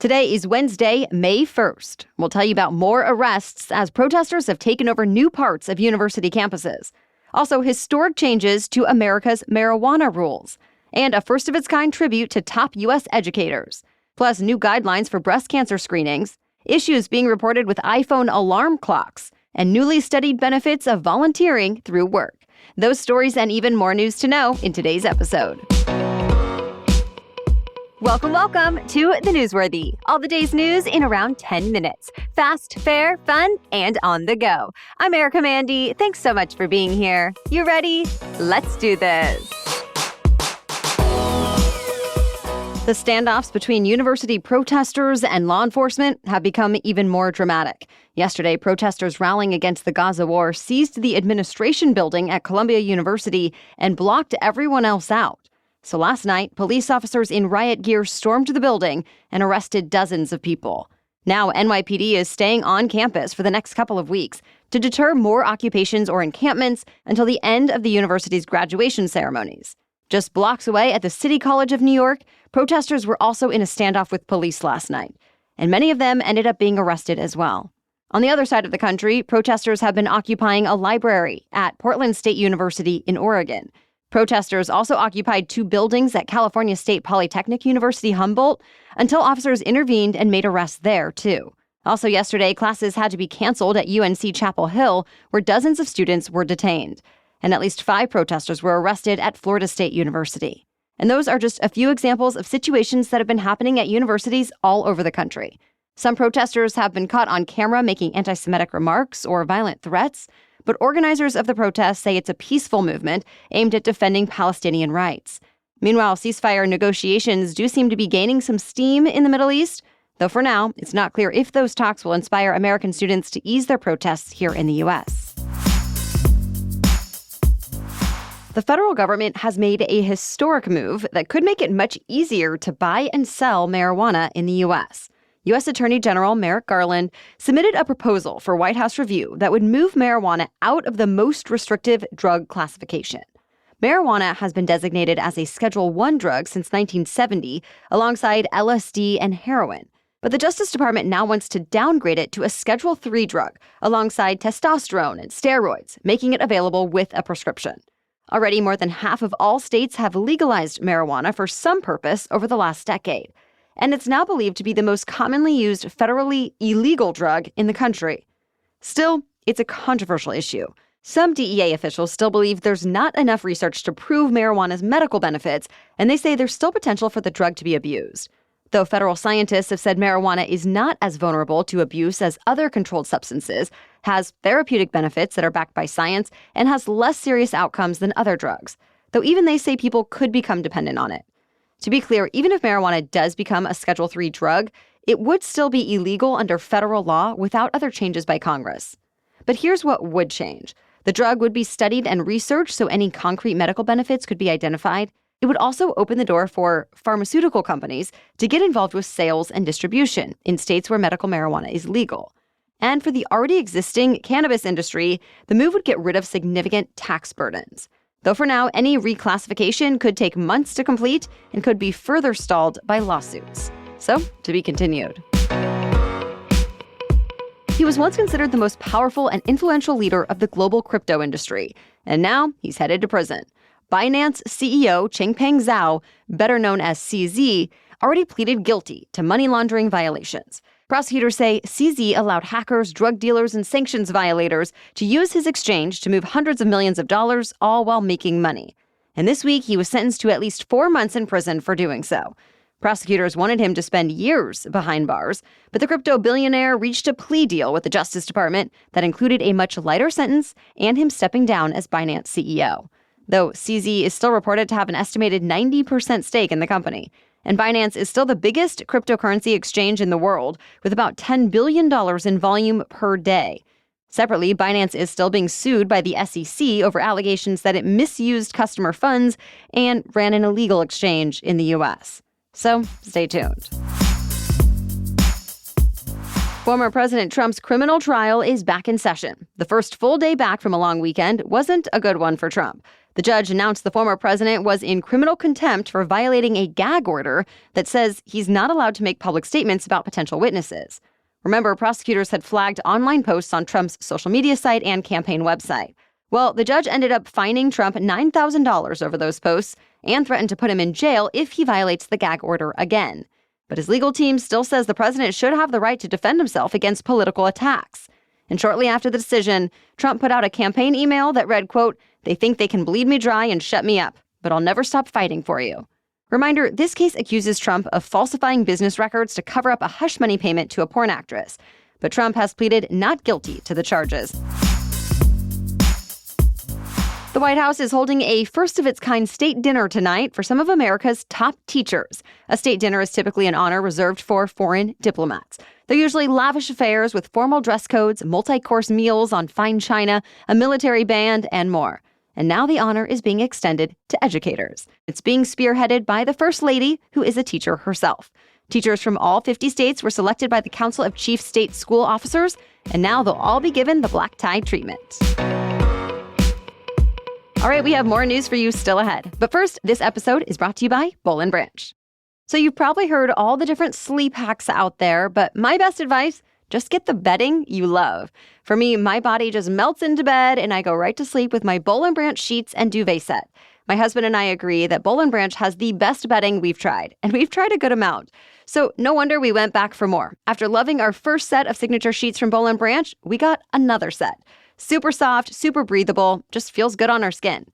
Today is Wednesday, May 1st. We'll tell you about more arrests as protesters have taken over new parts of university campuses. Also, historic changes to America's marijuana rules. And a first-of-its-kind tribute to top U.S. educators. Plus, new guidelines for breast cancer screenings, issues being reported with iPhone alarm clocks, and newly studied benefits of volunteering through work. Those stories and even more news to know in today's episode. Welcome to The Newsworthy. All the day's news in around 10 minutes. Fast, fair, fun, and on the go. I'm Erica Mandy. Thanks so much for being here. You ready? Let's do this. The standoffs between university protesters and law enforcement have become even more dramatic. Yesterday, protesters rallying against the Gaza war seized the administration building at Columbia University and blocked everyone else out. So last night, police officers in riot gear stormed the building and arrested dozens of people. Now, NYPD is staying on campus for the next couple of weeks to deter more occupations or encampments until the end of the university's graduation ceremonies. Just blocks away at the City College of New York, protesters were also in a standoff with police last night, and many of them ended up being arrested as well. On the other side of the country, protesters have been occupying a library at Portland State University in Oregon. Protesters also occupied two buildings at California State Polytechnic University Humboldt until officers intervened and made arrests there, too. Also yesterday, classes had to be canceled at UNC Chapel Hill, where dozens of students were detained. And at least 5 protesters were arrested at Florida State University. And those are just a few examples of situations that have been happening at universities all over the country. Some protesters have been caught on camera making anti-Semitic remarks or violent threats, but organizers of the protests say it's a peaceful movement aimed at defending Palestinian rights. Meanwhile, ceasefire negotiations do seem to be gaining some steam in the Middle East, though for now, it's not clear if those talks will inspire American students to ease their protests here in the U.S. The federal government has made a historic move that could make it much easier to buy and sell marijuana in the U.S. U.S. Attorney General Merrick Garland submitted a proposal for White House review that would move marijuana out of the most restrictive drug classification. Marijuana has been designated as a Schedule I drug since 1970, alongside LSD and heroin. But the Justice Department now wants to downgrade it to a Schedule III drug, alongside testosterone and steroids, making it available with a prescription. Already, more than half of all states have legalized marijuana for some purpose over the last decade. And it's now believed to be the most commonly used federally illegal drug in the country. Still, it's a controversial issue. Some DEA officials still believe there's not enough research to prove marijuana's medical benefits, and they say there's still potential for the drug to be abused. Though federal scientists have said marijuana is not as vulnerable to abuse as other controlled substances, has therapeutic benefits that are backed by science, and has less serious outcomes than other drugs. Though even they say people could become dependent on it. To be clear, even if marijuana does become a Schedule III drug, it would still be illegal under federal law without other changes by Congress. But here's what would change. The drug would be studied and researched so any concrete medical benefits could be identified. It would also open the door for pharmaceutical companies to get involved with sales and distribution in states where medical marijuana is legal. And for the already existing cannabis industry, the move would get rid of significant tax burdens. Though for now, any reclassification could take months to complete and could be further stalled by lawsuits. So, to be continued. He was once considered the most powerful and influential leader of the global crypto industry, and now he's headed to prison. Binance CEO Changpeng Zhao, better known as CZ, already pleaded guilty to money laundering violations. Prosecutors say CZ allowed hackers, drug dealers, and sanctions violators to use his exchange to move hundreds of millions of dollars, all while making money. And this week, he was sentenced to at least 4 months in prison for doing so. Prosecutors wanted him to spend years behind bars, but the crypto billionaire reached a plea deal with the Justice Department that included a much lighter sentence and him stepping down as Binance CEO. Though CZ is still reported to have an estimated 90% stake in the company. And Binance is still the biggest cryptocurrency exchange in the world, with about $10 billion in volume per day. Separately, Binance is still being sued by the SEC over allegations that it misused customer funds and ran an illegal exchange in the U.S. So, stay tuned. Former President Trump's criminal trial is back in session. The first full day back from a long weekend wasn't a good one for Trump. The judge announced the former president was in criminal contempt for violating a gag order that says he's not allowed to make public statements about potential witnesses. Remember, prosecutors had flagged online posts on Trump's social media site and campaign website. Well, the judge ended up fining Trump $9,000 over those posts and threatened to put him in jail if he violates the gag order again. But his legal team still says the president should have the right to defend himself against political attacks. And shortly after the decision, Trump put out a campaign email that read, quote, "They think they can bleed me dry and shut me up, but I'll never stop fighting for you." Reminder, this case accuses Trump of falsifying business records to cover up a hush money payment to a porn actress. But Trump has pleaded not guilty to the charges. The White House is holding a first-of-its-kind state dinner tonight for some of America's top teachers. A state dinner is typically an honor reserved for foreign diplomats. They're usually lavish affairs with formal dress codes, multi-course meals on fine china, a military band, and more. And now the honor is being extended to educators. It's being spearheaded by the First Lady, who is a teacher herself. Teachers from all 50 states were selected by the Council of Chief State School Officers, and now they'll all be given the black tie treatment. All right, we have more news for you still ahead. But first, this episode is brought to you by Boll & Branch. So you've probably heard all the different sleep hacks out there, but my best advice, just get the bedding you love. For me, my body just melts into bed and I go right to sleep with my Boll & Branch sheets and duvet set. My husband and I agree that Boll & Branch has the best bedding we've tried, and we've tried a good amount. So no wonder we went back for more. After loving our first set of signature sheets from Boll & Branch, we got another set. Super soft, super breathable, just feels good on our skin.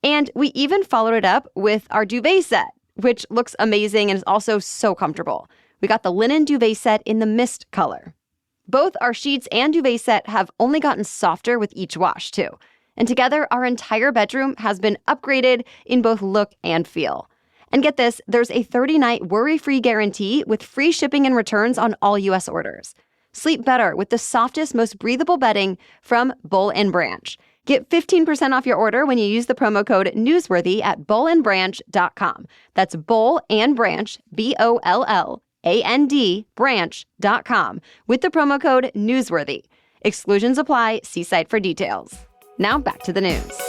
And we even followed it up with our duvet set, which looks amazing and is also so comfortable. We got the linen duvet set in the mist color. Both our sheets and duvet set have only gotten softer with each wash, too. And together, our entire bedroom has been upgraded in both look and feel. And get this, there's a 30-night worry-free guarantee with free shipping and returns on all U.S. orders. Sleep better with the softest, most breathable bedding from Boll & Branch. Get 15% off your order when you use the promo code Newsworthy at bollandbranch.com. That's Boll and Branch, BOLLAND, branch.com, with the promo code Newsworthy. Exclusions apply. See site for details. Now back to the news.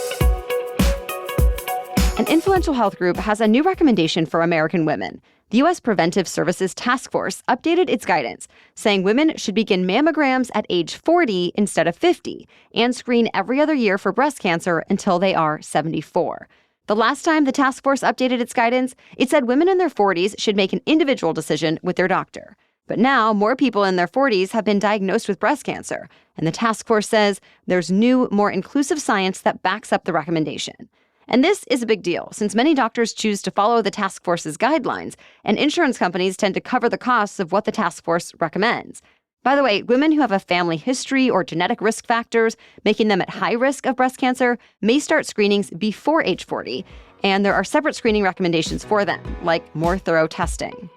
An influential health group has a new recommendation for American women. The U.S. Preventive Services Task Force updated its guidance, saying women should begin mammograms at age 40 instead of 50 and screen every other year for breast cancer until they are 74. The last time the task force updated its guidance, it said women in their 40s should make an individual decision with their doctor. But now, more people in their 40s have been diagnosed with breast cancer, and the task force says there's new, more inclusive science that backs up the recommendation. And this is a big deal, since many doctors choose to follow the task force's guidelines, and insurance companies tend to cover the costs of what the task force recommends. By the way, women who have a family history or genetic risk factors making them at high risk of breast cancer may start screenings before age 40, and there are separate screening recommendations for them, like more thorough testing.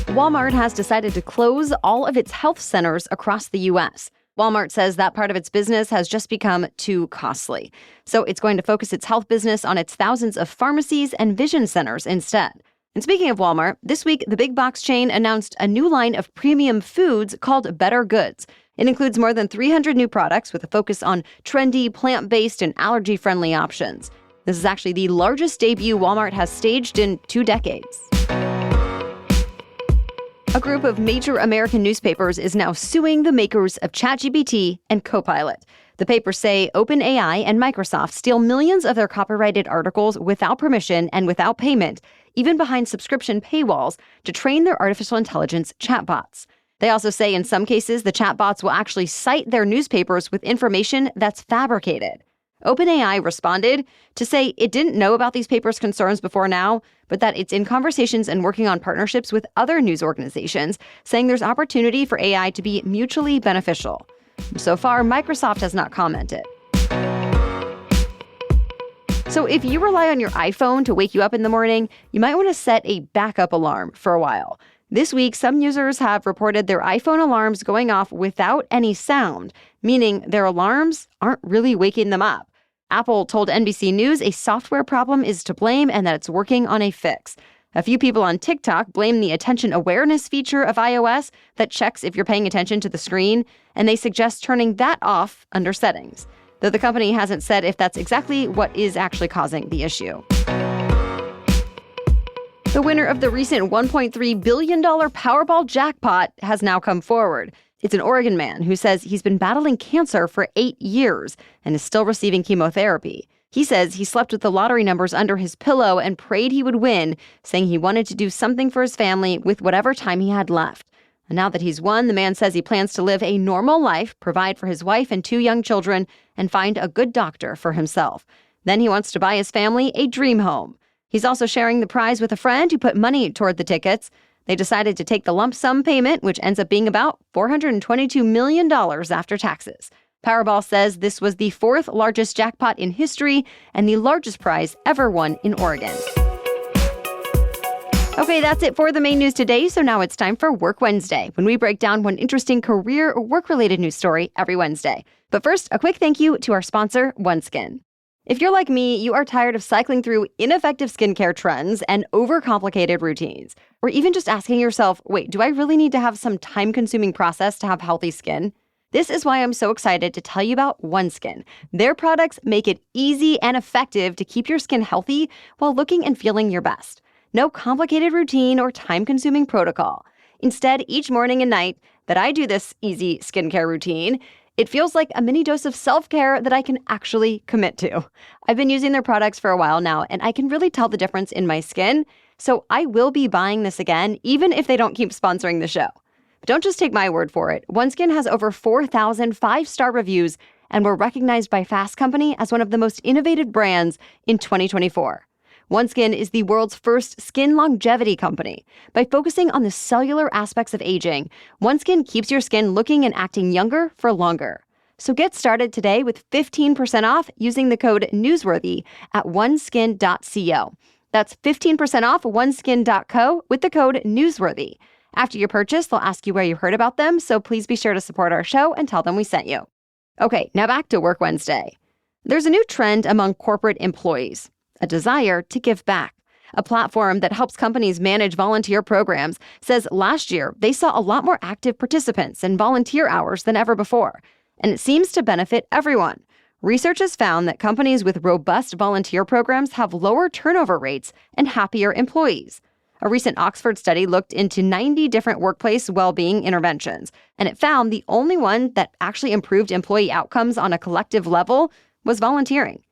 Walmart has decided to close all of its health centers across the U.S. Walmart says that part of its business has just become too costly. So it's going to focus its health business on its thousands of pharmacies and vision centers instead. And speaking of Walmart, this week the big box chain announced a new line of premium foods called Better Goods. It includes more than 300 new products with a focus on trendy, plant-based, and allergy-friendly options. This is actually the largest debut Walmart has staged in 2 decades. A group of major American newspapers is now suing the makers of ChatGPT and Copilot. The papers say OpenAI and Microsoft steal millions of their copyrighted articles without permission and without payment, even behind subscription paywalls, to train their artificial intelligence chatbots. They also say in some cases the chatbots will actually cite their newspapers with information that's fabricated. OpenAI responded to say it didn't know about these papers' concerns before now, but that it's in conversations and working on partnerships with other news organizations, saying there's opportunity for AI to be mutually beneficial. So far, Microsoft has not commented. So if you rely on your iPhone to wake you up in the morning, you might want to set a backup alarm for a while. This week, some users have reported their iPhone alarms going off without any sound, meaning their alarms aren't really waking them up. Apple told NBC News a software problem is to blame and that it's working on a fix. A few people on TikTok blame the attention awareness feature of iOS that checks if you're paying attention to the screen, and they suggest turning that off under settings. though the company hasn't said if that's exactly what is actually causing the issue. The winner of the recent $1.3 billion Powerball jackpot has now come forward. It's an Oregon man who says he's been battling cancer for 8 years and is still receiving chemotherapy. He says he slept with the lottery numbers under his pillow and prayed he would win, saying he wanted to do something for his family with whatever time he had left. And now that he's won, the man says he plans to live a normal life, provide for his wife and 2 young children, and find a good doctor for himself. Then he wants to buy his family a dream home. He's also sharing the prize with a friend who put money toward the tickets. They decided to take the lump sum payment, which ends up being about $422 million after taxes. Powerball says this was the 4th largest jackpot in history and the largest prize ever won in Oregon. Okay, that's it for the main news today. So now it's time for Work Wednesday, when we break down one interesting career or work-related news story every Wednesday. But first, a quick thank you to our sponsor, OneSkin. If you're like me, you are tired of cycling through ineffective skincare trends and overcomplicated routines, or even just asking yourself, wait, do I really need to have some time-consuming process to have healthy skin? This is why I'm so excited to tell you about OneSkin. Their products make it easy and effective to keep your skin healthy while looking and feeling your best. No complicated routine or time-consuming protocol. Instead, each morning and night that I do this easy skincare routine, it feels like a mini dose of self-care that I can actually commit to. I've been using their products for a while now, and I can really tell the difference in my skin, so I will be buying this again, even if they don't keep sponsoring the show. But don't just take my word for it. OneSkin has over 4,000 5-star reviews and were recognized by Fast Company as one of the most innovative brands in 2024. OneSkin is the world's first skin longevity company. By focusing on the cellular aspects of aging, OneSkin keeps your skin looking and acting younger for longer. So get started today with 15% off using the code newsworthy at oneskin.co. That's 15% off oneskin.co with the code newsworthy. After your purchase, they'll ask you where you heard about them, so please be sure to support our show and tell them we sent you. Okay, now back to Work Wednesday. There's a new trend among corporate employees. A desire to give back. A platform that helps companies manage volunteer programs says last year they saw a lot more active participants and volunteer hours than ever before, and it seems to benefit everyone. Research has found that companies with robust volunteer programs have lower turnover rates and happier employees. A recent Oxford study looked into 90 different workplace well-being interventions, and it found the only one that actually improved employee outcomes on a collective level was volunteering.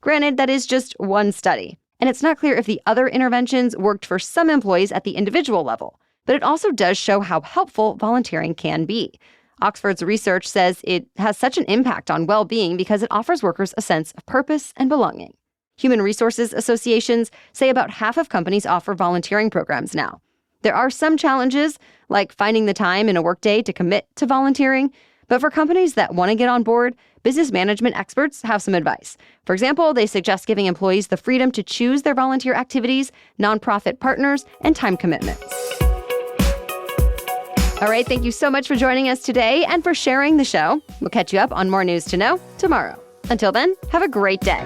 Granted, that is just one study, and it's not clear if the other interventions worked for some employees at the individual level, but it also does show how helpful volunteering can be. Oxford's research says it has such an impact on well-being because it offers workers a sense of purpose and belonging. Human resources associations say about half of companies offer volunteering programs now. There are some challenges, like finding the time in a workday to commit to volunteering, but for companies that want to get on board, business management experts have some advice. For example, they suggest giving employees the freedom to choose their volunteer activities, nonprofit partners, and time commitments. All right, thank you so much for joining us today and for sharing the show. We'll catch you up on more news to know tomorrow. Until then, have a great day.